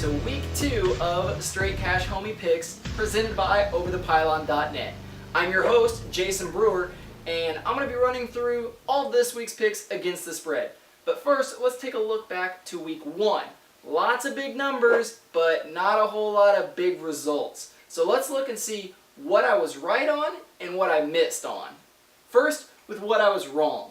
to week 2 of Straight Cash Homey Picks presented by OverThePylon.net. I'm your host, Jason Brewer, and I'm going to be running through all this week's picks against the spread. But first, let's take a look back to week 1. Lots of big numbers, but not a whole lot of big results. So let's look and see what I was right on and what I missed on. First, with what I was wrong.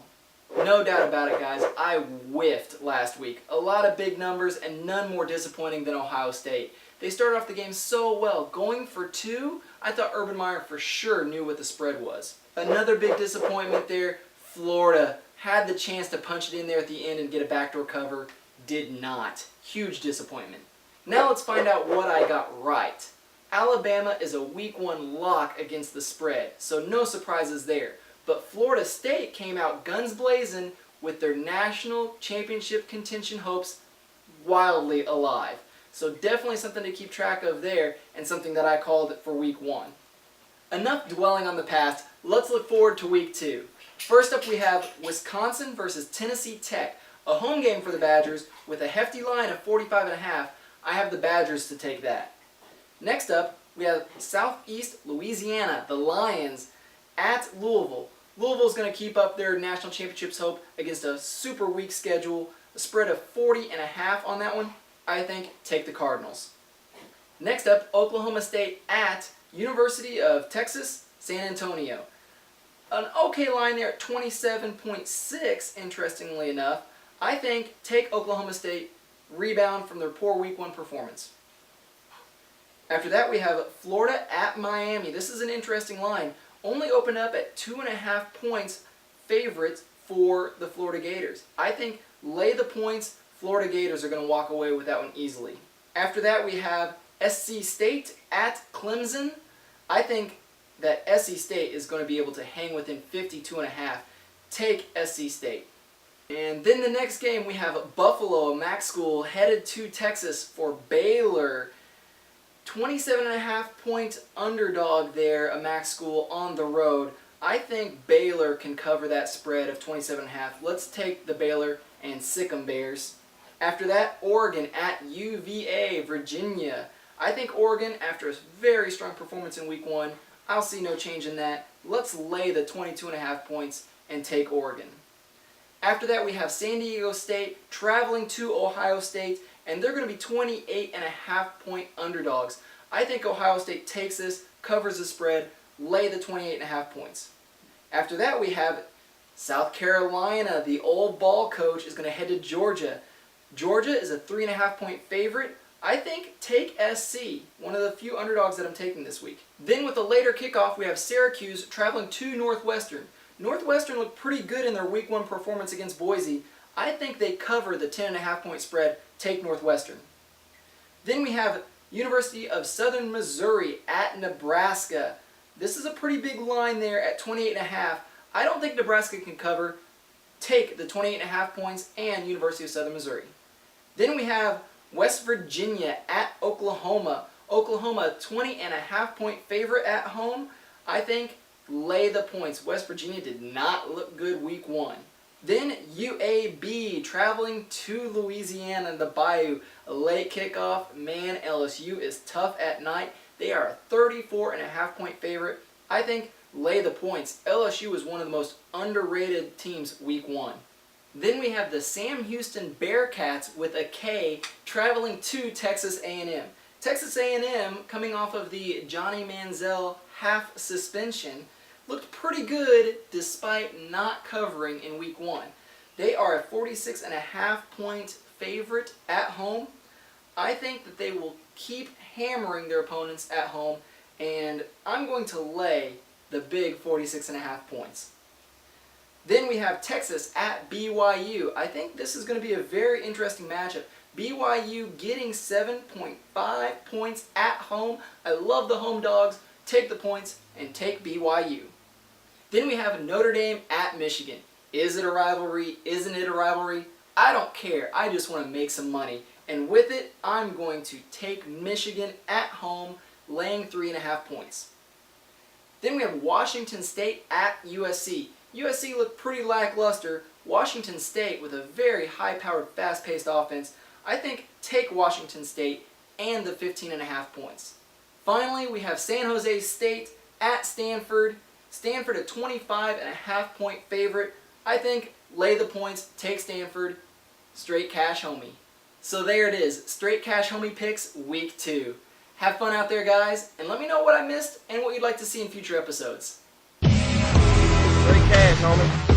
No doubt about it, guys, I whiffed last week. A lot of big numbers and none more disappointing than Ohio State. They started off the game so well. Going for 2, I thought Urban Meyer for sure knew what the spread was. Another big disappointment there, Florida had the chance to punch it in there at the end and get a backdoor cover. Did not. Huge disappointment. Now let's find out what I got right. Alabama is a week 1 lock against the spread, so no surprises there. But Florida State came out guns blazing with their national championship contention hopes wildly alive. So definitely something to keep track of there and something that I called for week 1. Enough dwelling on the past, let's look forward to week 2. First up we have Wisconsin versus Tennessee Tech, a home game for the Badgers with a hefty line of 45.5. I have the Badgers to take that. Next up we have Southeast Louisiana, the Lions, at Louisville. Louisville's going to keep up their national championships hope against a super weak schedule. A spread of 40.5 on that one. I think take the Cardinals. Next up, Oklahoma State at University of Texas, San Antonio. An okay line there at 27.6, interestingly enough. I think take Oklahoma State, rebound from their poor week 1 performance. After that we have Florida at Miami. This is an interesting line. Only opened up at 2.5 points favorites for the Florida Gators. I think lay the points, Florida Gators are going to walk away with that one easily. After that we have SC State at Clemson. I think that SC State is going to be able to hang within 52.5. Take SC State. And then the next game we have Buffalo, a MAC school, headed to Texas for Baylor. 27.5 point underdog there, a MAC school on the road. I think Baylor can cover that spread of 27.5. Let's take the Baylor and sick 'em Bears. After that, Oregon at UVA, Virginia. I think Oregon, after a very strong performance in week 1, I'll see no change in that. Let's lay the 22.5 points and take Oregon. After that, we have San Diego State traveling to Ohio State, and they're going to be 28.5 point underdogs. I think Ohio State takes this, covers the spread, lay the 28.5 points. After that, we have South Carolina. The old ball coach is going to head to Georgia. Georgia is a 3.5 point favorite. I think take SC, one of the few underdogs that I'm taking this week. Then with a later kickoff, we have Syracuse traveling to Northwestern. Northwestern looked pretty good in their week 1 performance against Boise. I think they cover the 10.5 point spread, take Northwestern. Then we have University of Southern Missouri at Nebraska. This is a pretty big line there at 28.5. I don't think Nebraska can cover. Take the 28.5 points and University of Southern Missouri. Then we have West Virginia at Oklahoma. Oklahoma, 20.5 point favorite at home. I think lay the points. West Virginia did not look good week 1. Then UAB traveling to Louisiana, the Bayou. A late kickoff. Man, LSU is tough at night. They are a 34.5 point favorite. I think lay the points. LSU is one of the most underrated teams week 1. Then we have the Sam Houston Bearcats with a K traveling to Texas A&M. Texas A&M, coming off of the Johnny Manziel half suspension, looked pretty good despite not covering in week 1. They are a 46.5 point favorite at home. I think that they will keep hammering their opponents at home, and I'm going to lay the big 46.5 points. Then we have Texas at BYU. I think this is going to be a very interesting matchup. BYU getting 7.5 points at home. I love the home dogs. Take the points and take BYU. Then we have Notre Dame at Michigan. Is it a rivalry? Isn't it a rivalry? I don't care. I just want to make some money. And with it, I'm going to take Michigan at home, laying 3.5 points. Then we have Washington State at USC. USC looked pretty lackluster. Washington State with a very high-powered, fast-paced offense. I think take Washington State and the 15.5 points. Finally, we have San Jose State at Stanford. Stanford a 25.5 point favorite. I think lay the points, take Stanford, straight cash homie. So there it is, straight cash homie picks week 2. Have fun out there, guys, and let me know what I missed and what you'd like to see in future episodes. Straight cash, homie.